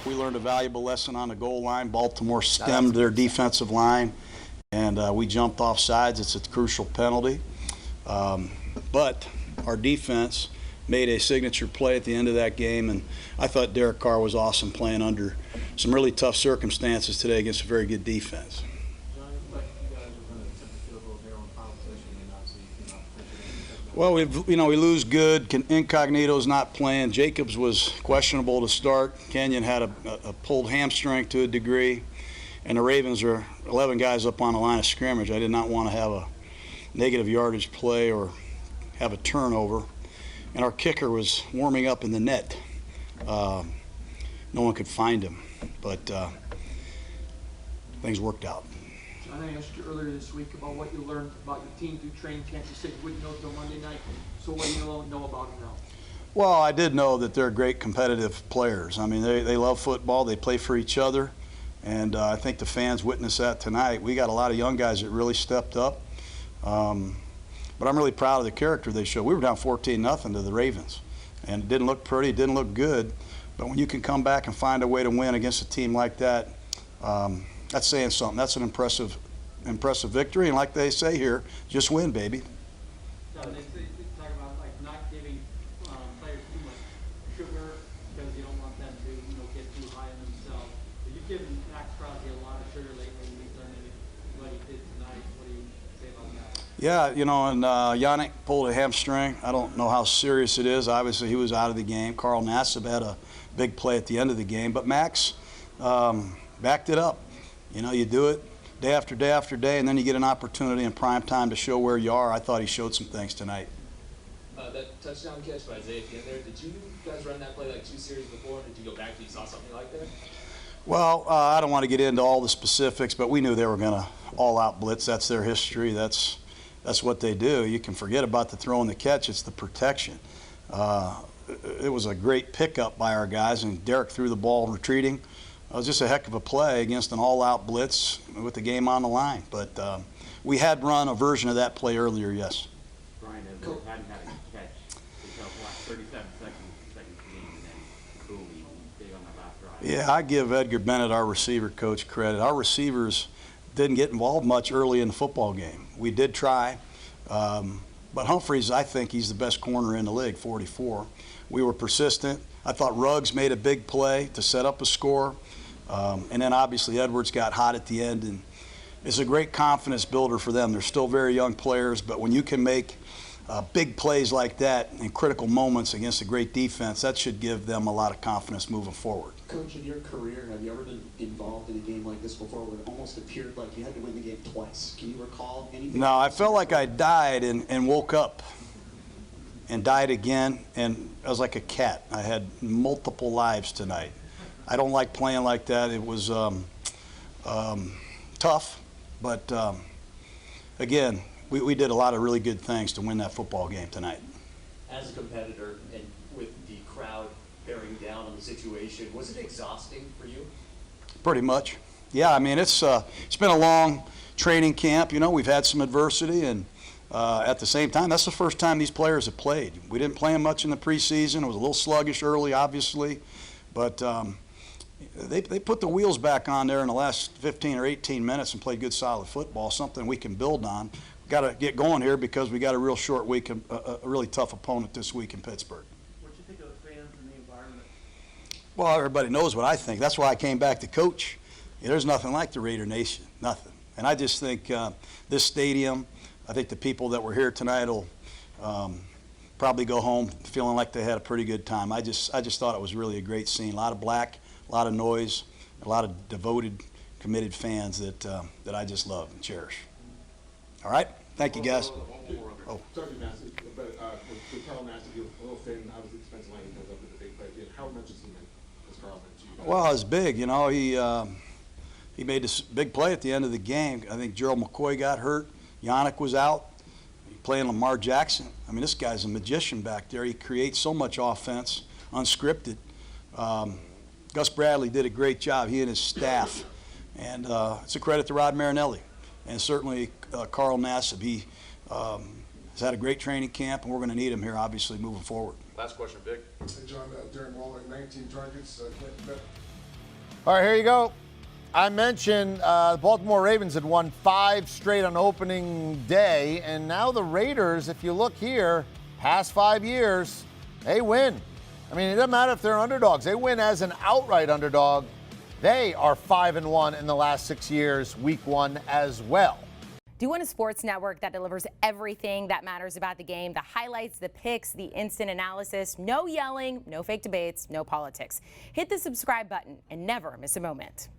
We learned a valuable lesson on the goal line. Baltimore stemmed their defensive line, and we jumped off sides. It's a crucial penalty. But our defense made a signature play at the end of that game, and I thought Derek Carr was awesome playing under some really tough circumstances today against a very good defense. Well, we lose good. Incognito's not playing. Jacobs was questionable to start. Kenyon had a pulled hamstring to a degree. And the Ravens are 11 guys up on the line of scrimmage. I did not want to have a negative yardage play or have a turnover. And our kicker was warming up in the net. No one could find him. But things worked out. I asked you earlier this week about what you learned about your team through training camp. You said you wouldn't know until Monday night. So what do you know about them now? Well, I did know that they're great competitive players. I mean, they love football. They play for each other. And I think the fans witnessed that tonight. We got a lot of young guys that really stepped up. But I'm really proud of the character they showed. We were down 14-0 to the Ravens. And it didn't look pretty, it didn't look good. But when you can come back and find a way to win against a team like that, that's saying something. That's an impressive victory. And like they say here, just win, baby. They talk about not giving players too much sugar because you don't want them to get too high on themselves. But you've given Max Crosby a lot of sugar lately, and he's done what he did tonight. What do you say about that? Yeah, and Yannick pulled a hamstring. I don't know how serious it is. Obviously, he was out of the game. Carl Nassib had a big play at the end of the game. But Max backed it up. You do it day after day after day, and then you get an opportunity in prime time to show where you are. I thought he showed some things tonight. That touchdown catch by Isaiah at the end there, did you guys run that play like 2 series before? Did you go back and you saw something like that? Well, I don't want to get into all the specifics, but we knew they were going to all-out blitz. That's their history. That's what they do. You can forget about the throw and the catch. It's the protection. It was a great pickup by our guys, and Derek threw the ball retreating. It was just a heck of a play against an all-out blitz with the game on the line. But we had run a version of that play earlier, yes. Brian, as hadn't had a catch until the last 37 seconds game, and then boom, big on the last drive. Yeah, I give Edgar Bennett, our receiver coach, credit. Our receivers didn't get involved much early in the football game. We did try, but Humphreys, I think he's the best corner in the league, 44. We were persistent. I thought Ruggs made a big play to set up a score. And then obviously Edwards got hot at the end, and it's a great confidence builder for them. They're still very young players, but when you can make big plays like that in critical moments against a great defense, that should give them a lot of confidence moving forward. Coach, in your career, have you ever been involved in a game like this before where it almost appeared like you had to win the game twice? Can you recall anything? No, I felt like I died and woke up and died again, and I was like a cat. I had multiple lives tonight. I don't like playing like that. It was tough, but again, we did a lot of really good things to win that football game tonight. As a competitor and with the crowd bearing down on the situation, was it exhausting for you? Pretty much. Yeah, I mean, it's been a long training camp. We've had some adversity, and at the same time, that's the first time these players have played. We didn't play them much in the preseason. It was a little sluggish early, obviously, but they put the wheels back on there in the last 15 or 18 minutes and played good, solid football, something we can build on. We've got to get going here because we got a real short week, a really tough opponent this week in Pittsburgh. What do you think of the fans and the environment? Well, everybody knows what I think. That's why I came back to coach. There's nothing like the Raider Nation, nothing. And I just think this stadium, I think the people that were here tonight will probably go home feeling like they had a pretty good time. I just thought it was really a great scene. A lot of black, a lot of noise, a lot of devoted, committed fans that I just love and cherish. All right? Thank you, guys. Oh. Sorry to be massive, but with Carl Nassib, you're a little thin. Obviously, defensive line comes up with a big play. How much has he meant? Has Carl meant to you guys? Well, it's big. He made this big play at the end of the game. I think Gerald McCoy got hurt. Yannick was out. He playing Lamar Jackson. I mean, this guy's a magician back there. He creates so much offense, unscripted. Gus Bradley did a great job, he and his staff. And it's a credit to Rod Marinelli. And certainly Carl Nassib. He has had a great training camp, and we're going to need him here, obviously, moving forward. Last question, Vic. Hey, John, Darren Waller, 19 targets. All right, here you go. I mentioned the Baltimore Ravens had won 5 straight on opening day, and now the Raiders, if you look here, past 5 years, they win. I mean, it doesn't matter if they're underdogs. They win as an outright underdog. They are 5-1 in the last 6 years, week 1 as well. Do you want a sports network that delivers everything that matters about the game? The highlights, the picks, the instant analysis, no yelling, no fake debates, no politics. Hit the subscribe button and never miss a moment.